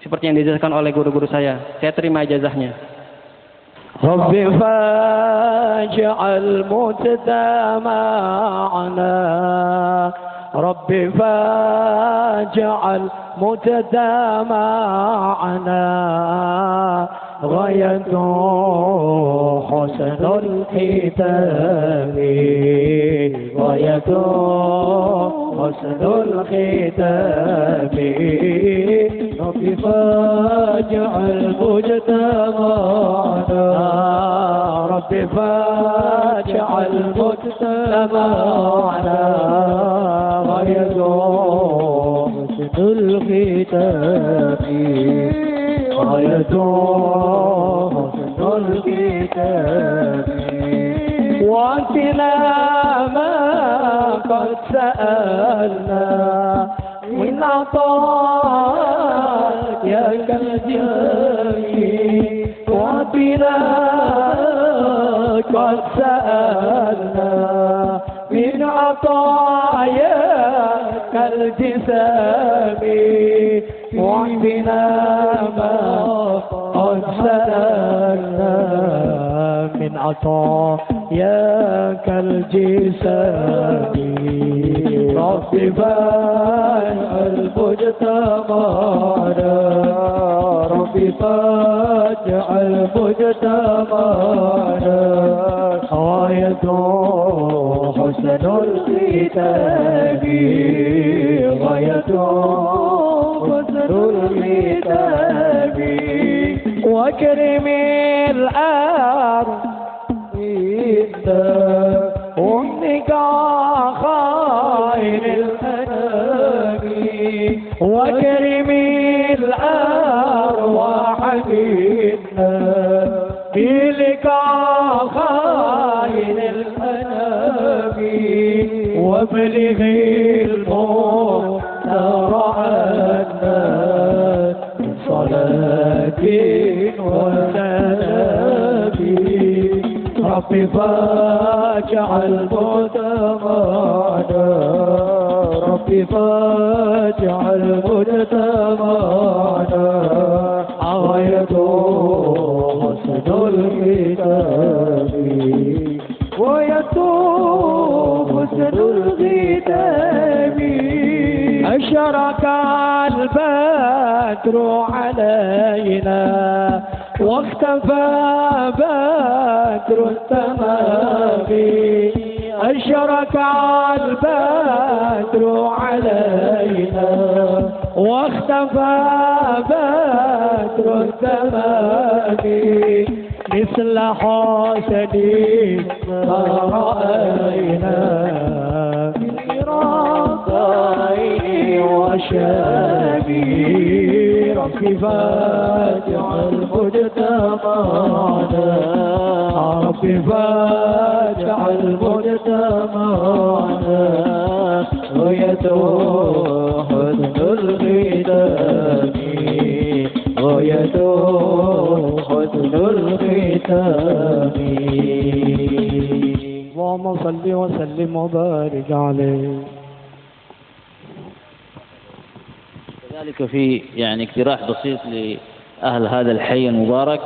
seperti yang dijelaskan oleh guru-guru saya. Saya terima ijazahnya. Rabbi faj'al mujtama'ana Rabbi faj'al mujtama'ana ghayatu husnul khitami ghayatu husnul khitami Rabbi faj'al mujtama'ana Rabbi faj'al mujtama'ana ghayatu husnul khitami ghayatu husnul khitami واتنا ما قد سألنا من عطاياك الجميل واتنا قد سألنا من عطاياك الجسام واعطنا ما قد سألنا من عطاياك الجسام رب فاجعل مجتمعنا رب فاجعل مجتمعنا غاية حسن الختام غاية حسن الختام واكرم الأرض أمك خير الأنام وكرم الأرواح منا إليك خير الأنام وابلغ المختار عنا صلاة وسلام رب فاجعل مجتمعنا رب فاجعل مجتمعنا غاية حسن الختام غاية حسن الختام أشرق البدر علينا واختفى بدر التمام أشرق البدر علينا واختفى بدر التمام مثل حسن ما رأينا من رضاين وشابه رب فاجعل مجتمعنا رب فاجعل مجتمعنا غاية حسن الختام غاية حسن الختام اللهم صل وسلم وبارك عليه. كذلك في يعني اقتراح بسيط لأهل هذا الحي المبارك،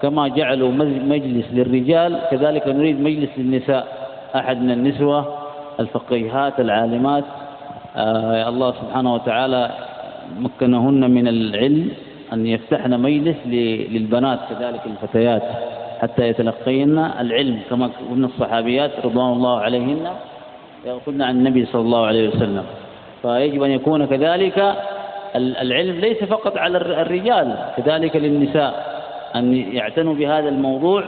كما جعلوا مجلس للرجال كذلك نريد مجلس للنساء. أحد من النسوة الفقيهات العالمات الله سبحانه وتعالى مكنهن من العلم أن يفتحن مجلس للبنات كذلك الفتيات حتى يتلقين العلم كما قلنا الصحابيات رضوان الله عليهن يأخذن عن النبي صلى الله عليه وسلم. فيجب أن يكون كذلك العلم ليس فقط على الرجال، كذلك للنساء أن يعتنوا بهذا الموضوع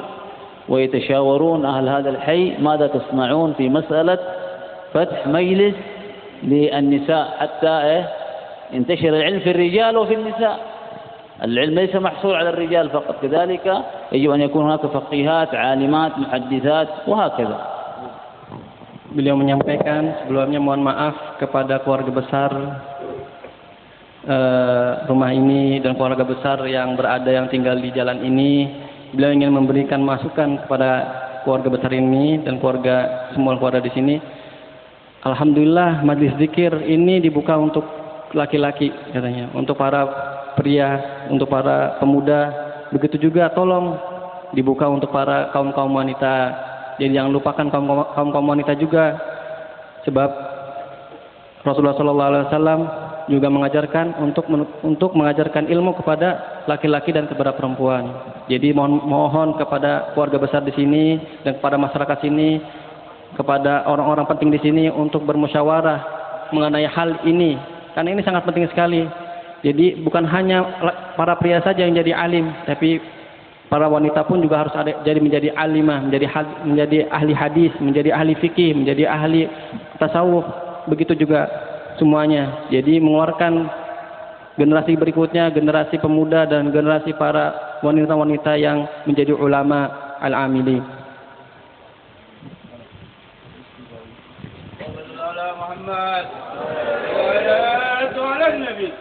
ويتشاورون أهل هذا الحي ماذا تصنعون في مسألة فتح مجلس للنساء حتى ينتشر العلم في الرجال وفي النساء. العلم ليس محصور على الرجال فقط، كذلك يجب أن يكون هناك فقيهات عالمات محدثات وهكذا. Beliau menyampaikan sebelumnya mohon maaf kepada keluarga besar rumah ini dan keluarga besar yang berada yang tinggal di jalan ini. Beliau ingin memberikan masukan kepada keluarga besar ini dan keluarga semua keluarga di sini. Alhamdulillah majlis zikir ini dibuka untuk laki-laki katanya, untuk para pria, untuk para pemuda. Begitu juga tolong dibuka untuk para kaum-kaum wanita. Jadi jangan lupakan kaum wanita juga, sebab Rasulullah SAW juga mengajarkan untuk mengajarkan ilmu kepada laki-laki dan kepada perempuan. Jadi mohon kepada keluarga besar di sini dan kepada masyarakat sini, kepada orang-orang penting di sini untuk bermusyawarah mengenai hal ini, karena ini sangat penting sekali. Jadi bukan hanya para pria saja yang jadi alim, tapi para wanita pun juga harus menjadi alimah, menjadi ahli hadis, menjadi ahli fikih, menjadi ahli tasawuf. Begitu juga semuanya. Jadi mengeluarkan generasi berikutnya, generasi pemuda dan generasi para wanita-wanita yang menjadi ulama al-amili. Muhammad wa ala nabi.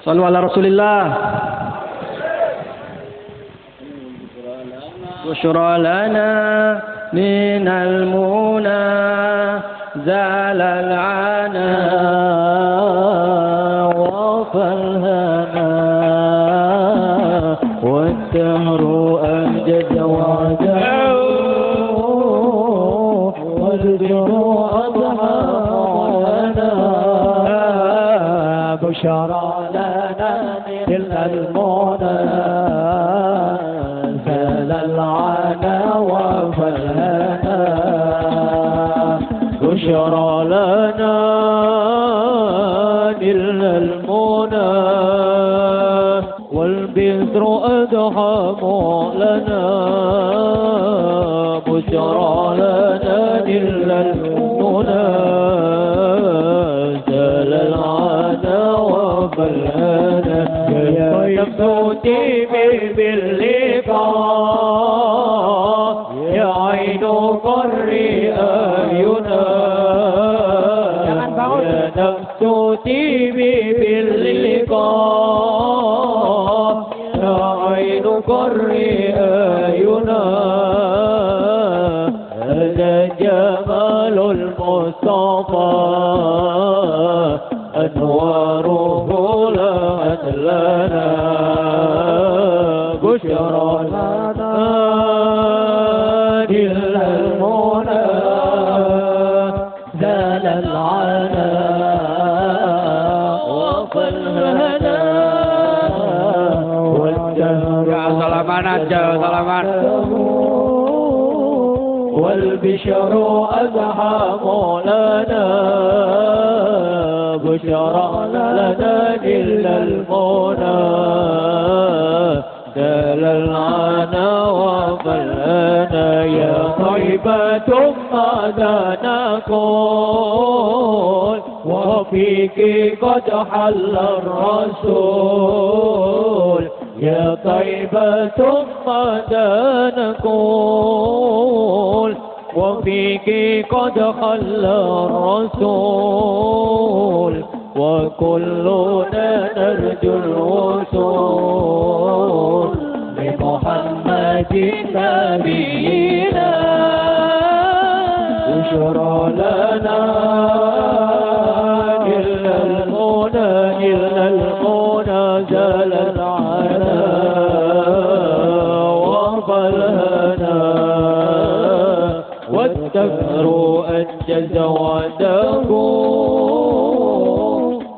Sallu ala Rasulillah. Bushra lana minal muna zalal ana wa falhana wa dahru anjad wa'dahu wal juru adhana bushra المنى زال العنا وفلهنا بشرى لنا نلنا المنى والبذر أدحم لنا بشرى لنا نلنا المنى زال العنا وفلهنا يفتوتي باللقاء يا عين قري أعينا يا نفتوتي باللقاء يا عين قري أعينا هذا جمال المصطفى أنواره لها لنا بشرى لنا إلا المنى زال العنا وفالهنا والدهر سلامان والبشر أزحم لنا بشرى لنا إلا المنى دال العنا وفلنا يا طيبة ماذا نقول وفيك قد حل الرسول يا طيبة ماذا نقول وفيك قد حل الرسول وكلنا نرجو الوصول بمحمد نبينا بشرى لنا إلا المنى زال العنا وفلهنا والدهر أنجز وعده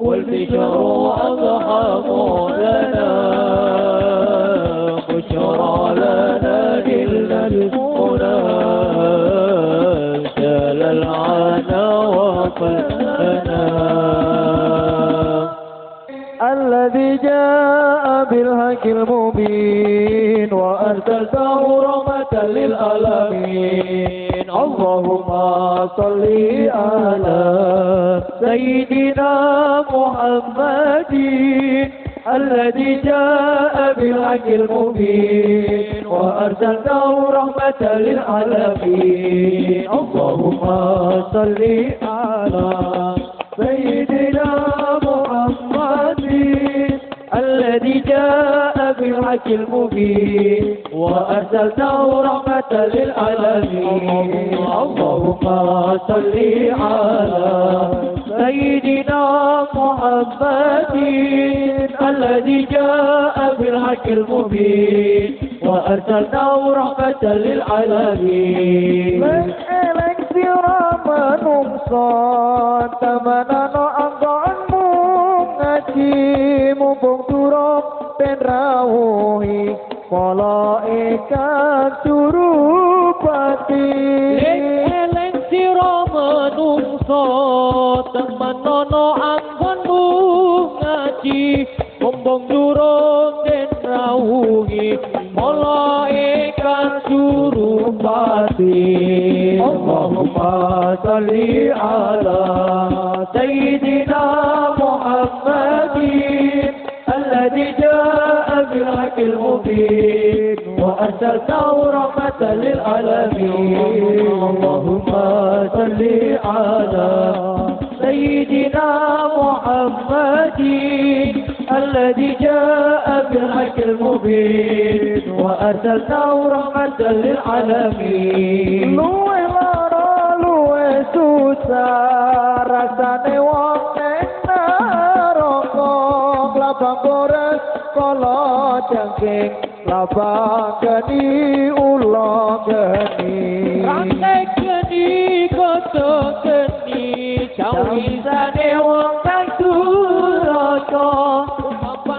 والبشر أضحم لنا بشرى لنا إلا المنى الأنام الذي جاء بالحق المبين وأرسلته رحمة للعالمين اللهم صل على سيدنا محمد الذي جاء بالحق المبين وأرسلته رحمة للعالمين اللهم صل على سيدنا محمد الذي جاء بالحق المبين وأرسلته رحمة للعالمين اللهم صل على سيدنا محمد الذي جاء بالحق المبين وأرسلته رحمة للعالمين manungsa temenano anggonmu ngaji mumpung durung ben rawuhi malaikat surupati eleng sira manungsa temenano anggonmu ngaji mumpung durung ben rawuhi malaikat surupati Allahumma salli ala sayyidina Muhammadin alladhi jaa'a bil haqqil mubin wa arsaltahu rahmatan lil alamin Allahumma salli ala sayyidina Muhammadin الذي جاء بالحق المبين وأرسلناه رحمة للعالمين luwe lara luwe susah rasane wong neraka labang gores kala jangking labang geni ula geni rantai geni koto geni cawisane wong kang duraka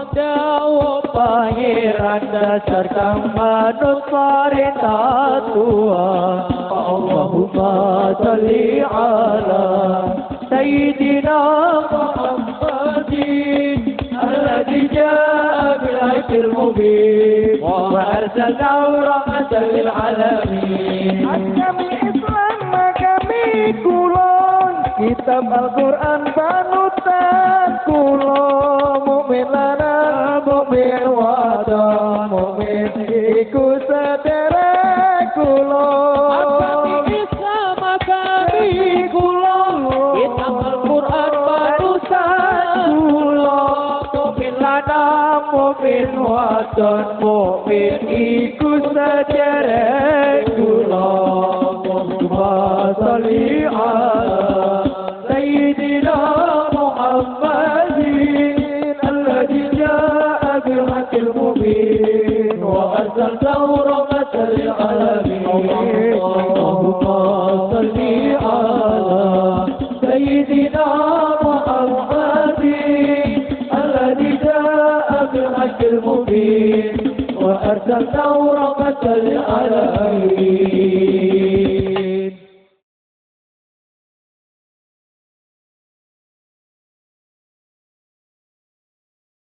Dawa pangeran dasar kang manut perintah Tuhan Allahumma salli ala sayyidina Muhammadin alladhi jaa'a bil haqqil mubin wa arsalnahu rahmatan lil alamin Agama Islam kami kulon kitab Al-Quran panutan kulon mukmin lanang mukmin wadon mukmin iku sederek kulon Islam kami kulon kitab Al-Quran panutan kulon mukmin lanang mukmin wadon mukmin iku sederek kulon Allahumma salli ala sayyidina Muhammadin alladhi jaa'a bil haqqil mubin wa arsaltahu rahmatan lil alamin Allahumma salli ala sayyidina Muhammadin alladhi jaa'a bil haqqil mubin wa arsaltahu rahmatan lil alamin